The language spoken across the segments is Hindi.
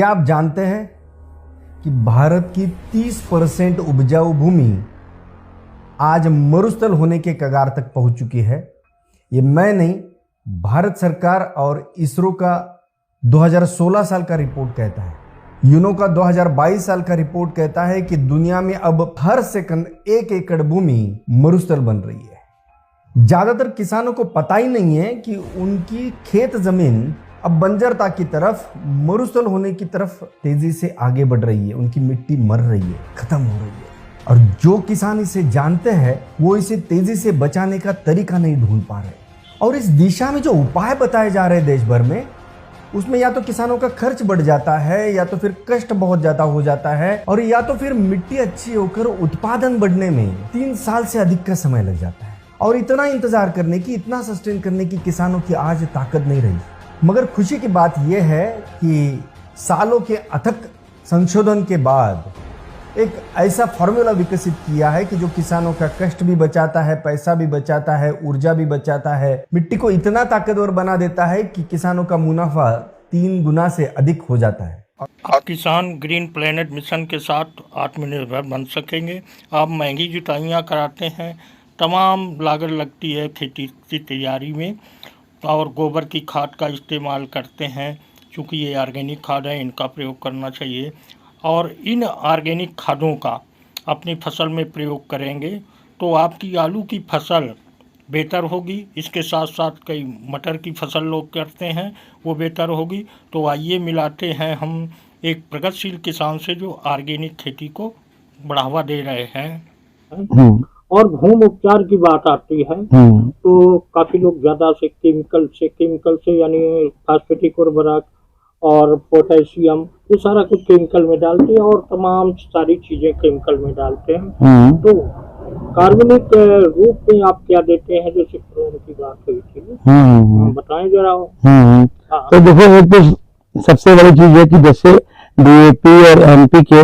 क्या आप जानते हैं कि भारत की 30% उपजाऊ भूमि आज मरुस्थल होने के कगार तक पहुंच चुकी है। ये मैं नहीं, भारत सरकार और इसरो का 2016 साल का रिपोर्ट कहता है। यूनो का 2022 साल का रिपोर्ट कहता है कि दुनिया में अब हर सेकंड 1 एकड़ भूमि मरुस्थल बन रही है। ज्यादातर किसानों को पता ही नहीं है कि उनकी खेत जमीन अब बंजरता की तरफ, मरुस्थल होने की तरफ तेजी से आगे बढ़ रही है। उनकी मिट्टी मर रही है, खत्म हो रही है। और जो किसान इसे जानते हैं वो इसे तेजी से बचाने का तरीका नहीं ढूंढ पा रहे। और इस दिशा में जो उपाय बताए जा रहे हैं देश भर में, उसमें या तो किसानों का खर्च बढ़ जाता है, या तो फिर कष्ट बहुत ज्यादा हो जाता है, और या तो फिर मिट्टी अच्छी होकर उत्पादन बढ़ने में 3 साल से अधिक का समय लग जाता है। और इतना इंतजार करने की, इतना सस्टेन करने की किसानों की आज ताकत नहीं रही। मगर खुशी की बात यह है कि सालों के अथक संशोधन के बाद एक ऐसा फॉर्मूला विकसित किया है कि जो किसानों का कष्ट भी बचाता है, पैसा भी बचाता है, ऊर्जा भी बचाता है, मिट्टी को इतना ताकतवर बना देता है कि किसानों का मुनाफा 3 गुना से अधिक हो जाता है। आप किसान ग्रीन प्लेनेट मिशन के साथ आत्मनिर्भर बन सकेंगे। आप महंगी जुताइयाँ कराते हैं, तमाम लागत लगती है खेती की तैयारी में, और गोबर की खाद का इस्तेमाल करते हैं। चूँकि ये ऑर्गेनिक खाद है, इनका प्रयोग करना चाहिए। और इन ऑर्गेनिक खादों का अपनी फसल में प्रयोग करेंगे तो आपकी आलू की फसल बेहतर होगी। इसके साथ साथ कई मटर की फसल लोग करते हैं, वो बेहतर होगी। तो आइए मिलाते हैं हम एक प्रगतिशील किसान से जो ऑर्गेनिक खेती को बढ़ावा दे रहे हैं। और भूमि उपचार की बात आती है तो काफी लोग ज्यादा से केमिकल से यानी फास्फेटिक उर्वरक और पोटेशियम, ये सारा कुछ केमिकल में डालते हैं और तमाम सारी चीजें केमिकल में डालते हैं। तो कार्बनिक रूप में आप क्या देते हैं? जैसे क्रोम की बात हुई थी, बताएं जरा। तो देखो, एक तो सबसे बड़ी चीज है कि जैसे DAP और NPK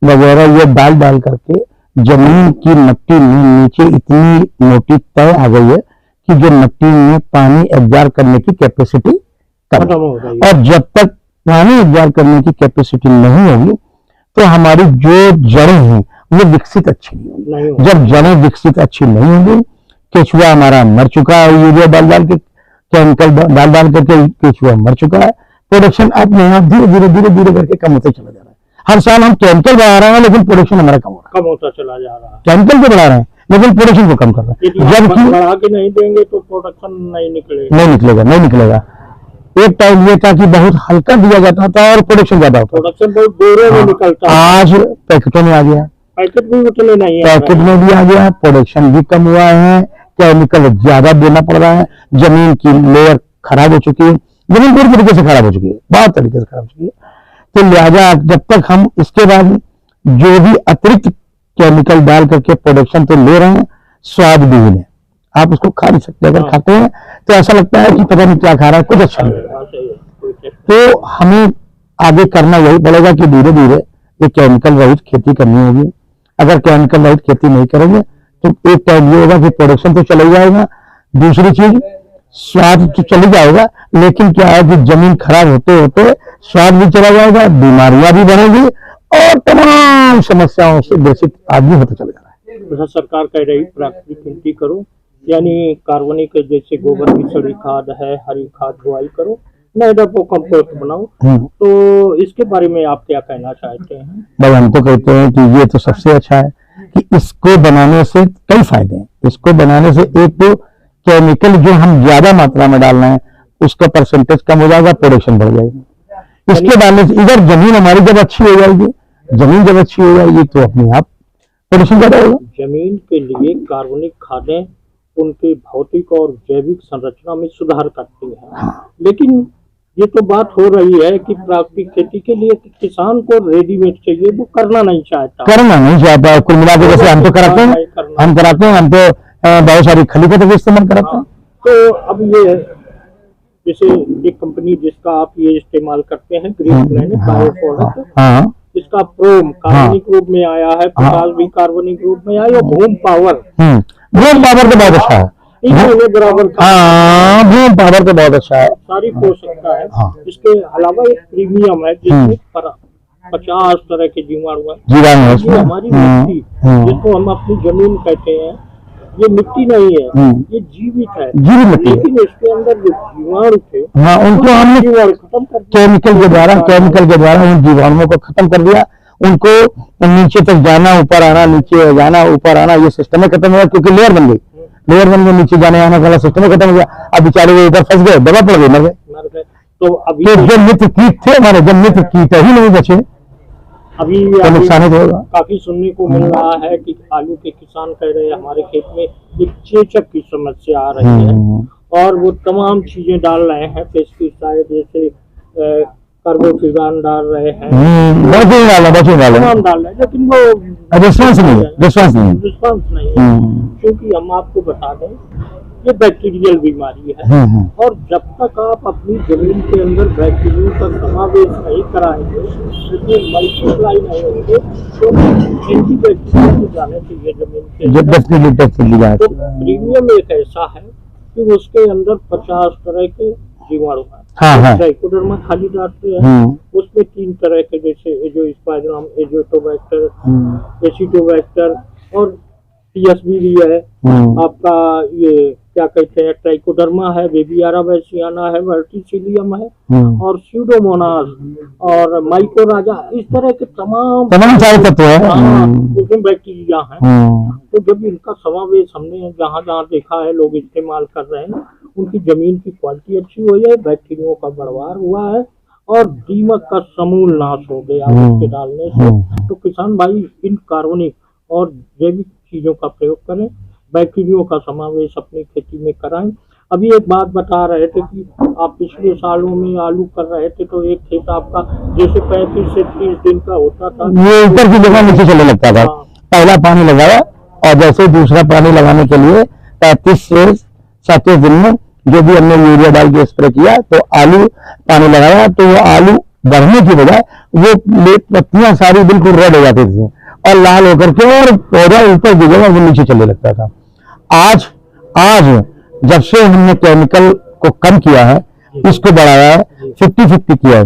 वगैरह ये डाल करके जमीन की मिट्टी में नीचे इतनी मोटी तय आ गई है कि जो मिट्टी में पानी एब्जॉर्ब करने की कैपेसिटी कम हो गई। और जब तक पानी एब्जॉर्ब करने की कैपेसिटी नहीं होगी तो हमारी जो जड़ें हैं वो विकसित अच्छी नहीं होंगी। जब जड़ें विकसित अच्छी नहीं होंगी, केचुआ हमारा मर चुका है, यूरिया डाल के, केमिकल डाल करके केचुआ मर चुका है। प्रोडक्शन अपने आप धीरे धीरे करके कम होते चला जा रहा है। हर साल हम केमिकल बढ़ा रहे हैं लेकिन प्रोडक्शन हमारा कम होता चला जा रहा है। केमिकल तो बढ़ा रहे हैं लेकिन प्रोडक्शन को कम कर रहे हैं। जबकि बढ़ा के नहीं देंगे तो प्रोडक्शन नहीं निकलेगा। एक टाइम ये था कि बहुत हल्का दिया जाता था और प्रोडक्शन ज्यादा होता, प्रोडक्शन बहुत बोरे में निकलता। आज पैकेटों में आ गया, पैकेट भी उतने नहीं है, पैकेट में भी आ गया, प्रोडक्शन भी कम हुआ है, केमिकल ज्यादा देना पड़ रहा है, जमीन की लेयर खराब हो चुकी है, जमीन पूरी तरीके से खराब हो चुकी है, बहुत तरीके से खराब हो चुकी है। तो लिहाजा जब तक हम इसके बाद जो भी अतिरिक्त केमिकल डाल करके प्रोडक्शन तो ले रहे हैं, स्वाद भी है, आप उसको खा नहीं सकते। अगर खाते हैं तो ऐसा लगता है कि पता नहीं क्या खा रहा है, कुछ अच्छा नहीं। तो हमें आगे करना यही पड़ेगा कि धीरे धीरे ये केमिकल रहित खेती करनी होगी। अगर केमिकल रहित खेती नहीं करेंगे तो एक टाइम ये होगा कि प्रोडक्शन तो चला जाएगा, दूसरी चीज स्वाद तो चली जाएगा, लेकिन क्या है कि जमीन खराब होते होते स्वाद भी चला जाएगा, बीमारियां भी बढ़ेंगी और तमाम समस्याओं से ग्रसित आदमी होता चला जा रहा है। सरकार कह रही प्राकृतिक खेती करो, यानी कार्बनिक जैसे गोबर की सड़ी खाद है, हरी खाद बुआई करो, को कंपोस्ट बनाओ। तो इसके बारे में आप क्या कहना चाहते हैं? भाई, हम तो कहते हैं कि ये तो सबसे अच्छा है कि इसको बनाने से कई फायदे हैं। इसको बनाने से एक तो केमिकल जो हम ज्यादा मात्रा में डाल रहे हैं उसका परसेंटेज कम हो जाएगा, प्रोडक्शन बढ़ जाएगी। इसके डालने से इधर जमीन हमारी जब अच्छी हो जाएगी, तो अपने आप प्रोडक्शन ज्यादा होगा। जमीन के लिए कार्बनिक खादें उनके भौतिक और जैविक संरचना में सुधार करती हैं। लेकिन ये तो बात हो रही है कि प्राकृतिक खेती के लिए किसान को रेडीमेड चाहिए, वो करना नहीं चाहता। कुल मिला के जैसे हम तो कराते हैं, हम तो बहुत सारी खली का तो इस्तेमाल कराते हैं। तो अब ये जैसे एक कंपनी जिसका आप ये इस्तेमाल करते हैं, ग्रीन प्लेनेट बायो प्रोडक्ट, इसका प्रोम कार्बनिक रूप में आया है, पोटाश भी कार्बनिक रूप में आया, भूम पावर तो बहुत अच्छा है। 3 महीने बराबर का हाँ भूमि पावर तो बहुत अच्छा है। सारी पोषकता है। हाँ। इसके अलावा एक प्रीमियम है जिसमें 50 तरह के जीवाणु हैं। जीवाणु है ये उसमें। हमारी मिट्टी जिसको हम अपनी जमीन कहते हैं, ये मिट्टी नहीं है, ये जीवित है। जीवित मिट्टी है। लेकिन इसके अंदर जो जीवाणु थे, हाँ उनको हमने जीवाणु खत्म कर दिया। केमिकल के द्वारा उन जीवाणुओं को खत्म कर दिया। उनको नीचे तक जाना, ऊपर आना, नीचे जाना, ऊपर आना, ये सिस्टम खत्म हो गया क्योंकि लेयर बन गई। लेयर बन गई, नीचे जाने आने वाला सिस्टम खत्म हो गया। अब बेचारे वो ऊपर फंस गए, दबा पड़ गई, मर गए। मर गए। तो अभी तो जो मित्र कीट थे हमारे, जब मित्र कीट ही नहीं बचे अभी तो नुकसान ही होगा। काफी सुनने को मिल रहा है कि आलू के किसान कह रहे हैं हमारे खेत में एक चेचक की समस्या आ रही है और वो तमाम चीजें डाल रहे हैं, पेस्टिसाइड जैसे कार्बोफिरान डाल रहे हैं, बचे वाले तमाम डाल रहे हैं, लेकिन वो रिस्पॉन्स नहीं रिस्पॉन्स नहीं है। क्योंकि हम आपको बता दें ये बैक्टीरियल बीमारी है और जब तक आप अपनी जमीन के अंदर बैक्टीरिया का समावेश नहीं कराएंगे, इसमें मल्टीप्लाई नहीं होंगे, तो एंटी बैक्टीरिया को जाने चाहिए जमीन के अंदर। तो प्रीमियम एक ऐसा है कि उसके अंदर 50 तरह के जीवाणु हैं। ट्राइकोडर्मा खाली डालते हैं, उसमें 3 तरह के जैसे एजोस्पाइरम, एजोटोबैक्टर, एसिटोबैक्टर और टीएसबी भी है। आपका ये क्या कहते हैं, ट्राइकोडर्मा है, बेबियारा बैसियाना है, वर्टिसिलियम है और स्यूडोमोनास और माइकोराजा, इस तरह के तमाम सारे तत्व हैं, उसमें बैक्टीरिया हैं। तो जब इनका समावेश हमने जहाँ जहाँ देखा है लोग इस्तेमाल कर रहे हैं, उनकी जमीन की क्वालिटी अच्छी हुई है, बैक्टीरिया का बढ़वार हुआ है और दीमक का समूल नाश हो गया इसके डालने से। तो किसान भाई इन कार्बनिक और जैविक चीजों का प्रयोग करें, बैक्टीरिया का समावेश अपनी खेती में कराएं। अभी एक बात बता रहे थे कि आप पिछले सालों में आलू कर रहे थे तो एक खेत आपका जैसे 35 से 30 दिन का होता था, ये ऊपर की जगह नीचे चलने लगता था। पहला पानी लगाया और जैसे दूसरा पानी लगाने के लिए 35 से 37 दिन में जो भी हमने यूरिया डाल के स्प्रे किया तो आलू पानी लगाया तो वो आलू बढ़ने की बजाय वो पत्तियां सारी बिल्कुल रेड हो जाती थी और लाल होकर के और पौधा ऊपर की जगह वो नीचे चलने लगता था। आज जब से हमने केमिकल को कम किया है, इसको बढ़ाया है, 50-50 किया है,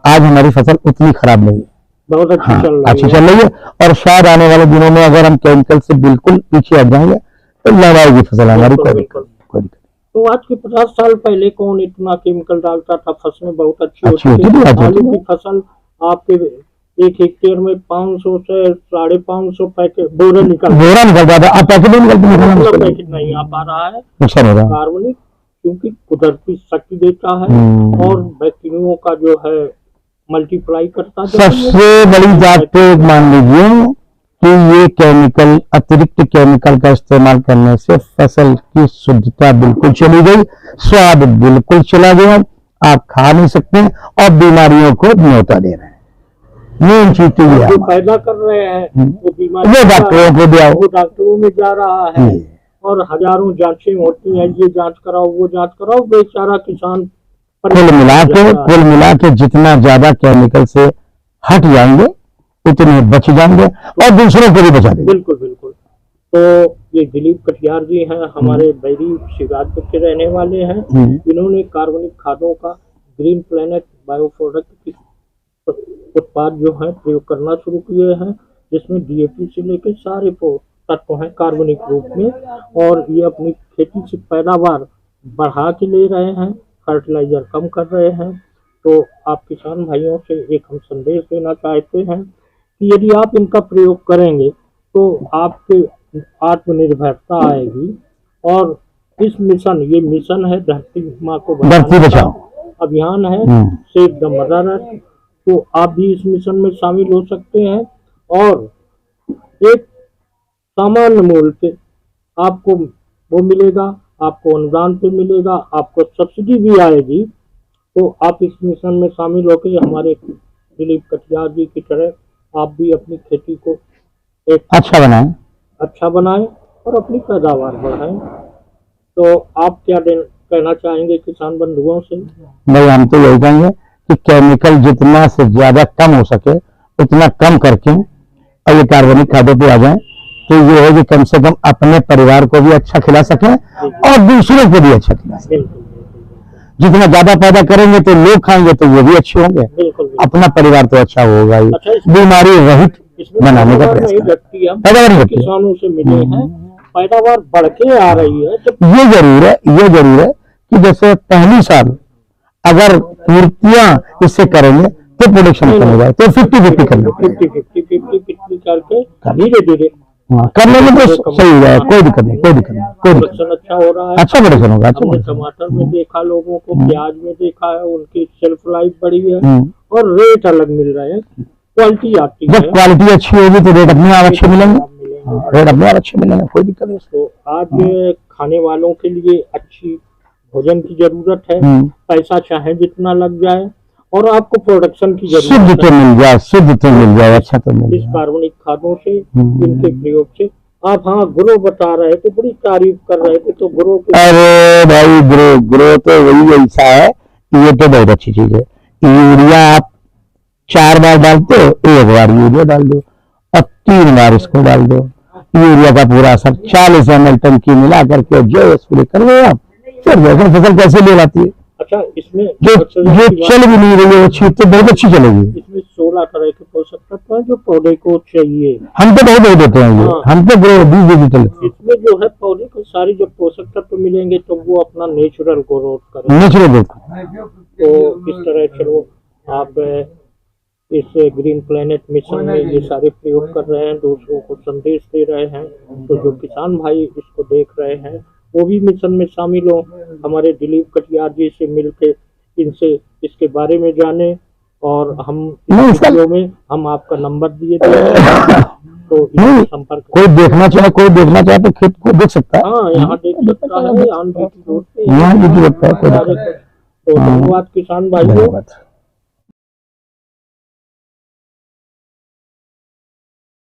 आज हमारी फसल उतनी खराब नहीं है, बहुत अच्छी चल रही है। और शायद आने वाले दिनों में अगर हम केमिकल से बिल्कुल पीछे हट जाएंगे तो लड़ाएगी फसल हमारी, कोई दिक्कत। तो आज के 50 साल पहले कौन इतना केमिकल डालता था, फसलें बहुत अच्छी होती थी। आलू की फसल आपके 1 हेक्टेयर में 500 से 550 पैकेट बोरा निकलता था। अब पैकेट नहीं आ पा रहा है, कार्बनिक क्योंकि कुदरती शक्ति देता है और बैक्टीरिया का जो है मल्टीप्लाई करता है। सबसे बड़ी बात तो मान लीजिए कि ये केमिकल, अतिरिक्त केमिकल का इस्तेमाल करने से फसल की शुद्धता बिल्कुल चली गई, स्वाद बिल्कुल चला गया, आप खा नहीं सकते और बीमारियों को न्योता दे रहे हैं। ये चीज तो जो पैदा कर रहे हैं वो बीमारी डॉक्टरों को दिया, वो डॉक्टरों में जा रहा है और हजारों जांचें होती हैं, ये जांच कराओ वो जांच कराओ, बेचारा किसान कुल मिला के जितना ज्यादा केमिकल से हट जाएंगे उतने बच जाएंगे और दूसरों को भी बचा देंगे। बिल्कुल बिल्कुल। तो ये दिलीप कटियार जी हैं, हमारे बैरी शिवराजपुर के रहने वाले हैं। इन्होंने कार्बनिक खादों का ग्रीन प्लेनेट बायो प्रोडक्ट उत्पाद जो है प्रयोग करना शुरू किए हैं, जिसमें डीएपी से लेकर सारे तत्व हैं कार्बनिक रूप में और ये अपनी खेती से पैदावार बढ़ा के ले रहे हैं, फर्टिलाइजर कम कर रहे हैं। तो आप किसान भाइयों से एक हम संदेश देना चाहते हैं कि यदि आप इनका प्रयोग करेंगे तो आपके आत्मनिर्भरता आएगी और इस मिशन, ये मिशन है धरती माँ को बचाओ अभियान है, सेव द मदर अर्थ। तो आप भी इस मिशन में शामिल हो सकते हैं और एक सामान्य मूल्य पे आपको वो मिलेगा, आपको अनुदान पे मिलेगा, आपको सब्सिडी भी आएगी। तो आप इस मिशन में शामिल होकर हमारे दिलीप कटियार जी की तरह आप भी अपनी खेती को एक अच्छा बनाएं और अपनी पैदावार बढ़ाएं। तो आप क्या कहना चाहेंगे किसान बंधुओं से? भाई हम तो यही कहेंगे कि केमिकल जितना से ज्यादा कम हो सके उतना कम करके और ये कार्बनिक खादों पे आ जाए तो ये है कि कम से कम अपने परिवार को भी अच्छा खिला सकें और दूसरों को भी अच्छा खिला सकें। बिल्कुल जितना ज्यादा पैदा करेंगे तो लोग खाएंगे तो वो भी अच्छे होंगे, बिल्कुल। अपना परिवार तो अच्छा होगा ही। अच्छा, इसमें बीमारी रहित बनाने का प्रयास नहीं करें। घटती है, पैदावार नहीं घटती है। किसानों से मिले हैं, पैदावार बढ़ के आ रही है। जब ये जरूर है कि जैसे पहली साल अगर पूर्तियां इससे करेंगे तो प्रोडक्शन कम हो जाए, तो 50-50 करना पड़ेगा। 50-50 करके धीरे धीरे कर लेंगे तो सही हो जाएगा, कोई दिक्कत नहीं। प्रोडक्शन अच्छा हो रहा है। अच्छा प्रोडक्शन होगा। हमने टमाटर में देखा, लोगों को प्याज में देखा है, उनकी शेल्फ लाइफ बढ़ी है और रेट अलग मिल रहे हैं, क्वालिटी आती है। जब क्वालिटी अच्छी होगी तो रेट अपने आप अच्छे मिलेंगे, रेट अपने आप अच्छे मिलेंगे, कोई दिक्कत नहीं। तो आज खाने वालों के लिए अच्छी भोजन की जरूरत है। पैसा चाहे जितना लग जाए और आपको प्रोडक्शन की शुद्ध जरूरत तो मिल जाए, अच्छा तो मिल इस जाए। कार्बनिक खादों से, इनके प्रयोग से। आप हाँ ग्रो बता रहे थे, बड़ी तारीफ कर रहे थे, तो ग्रो अरे भाई ग्रो तो वही ऐसा है, ये तो बहुत अच्छी चीज है। यूरिया आप 4 बार डालते हो, 1 बार यूरिया डाल दो और 3 बार इसको डाल दो। यूरिया का पूरा असर 40 ml टंकी मिला करके जो स्प्रे कर दो आप, फिर देखो फसल कैसे ले लाती है। अच्छा, इसमें जो चल भी नहीं रही है वो चीज तो बहुत अच्छी चलेगी। इसमें 16 तरह के पोषक तत्व हैं जो पौधे को चाहिए। हम तो बहुत देते हैं ये, हम तो 20 डिजिटल इसमें जो है पौधे को सारी जब पोषक तत्व मिलेंगे तो वो अपना नेचुरल ग्रोथ करेंगे। नेचुरल देते। तो इस तरह चलो आप इस ग्रीन प्लेनेट मिशन में ये सारे प्रयोग कर रहे हैं, दूसरों को संदेश दे रहे हैं। तो जो किसान भाई इसको देख रहे हैं वो भी मिशन में शामिल हो, हमारे दिलीप कटियार जी से मिलके इनसे इसके बारे में जाने। और हम इस वीडियो में हम आपका नंबर दिए थे, तो इससे संपर्क कोई देखना चाहे तो खेत को देख सकता है। हाँ, यहाँ देख सकता है, आन की रोड पे यहाँ की जरूरत है। तो धन्यवाद किसान भाइयों।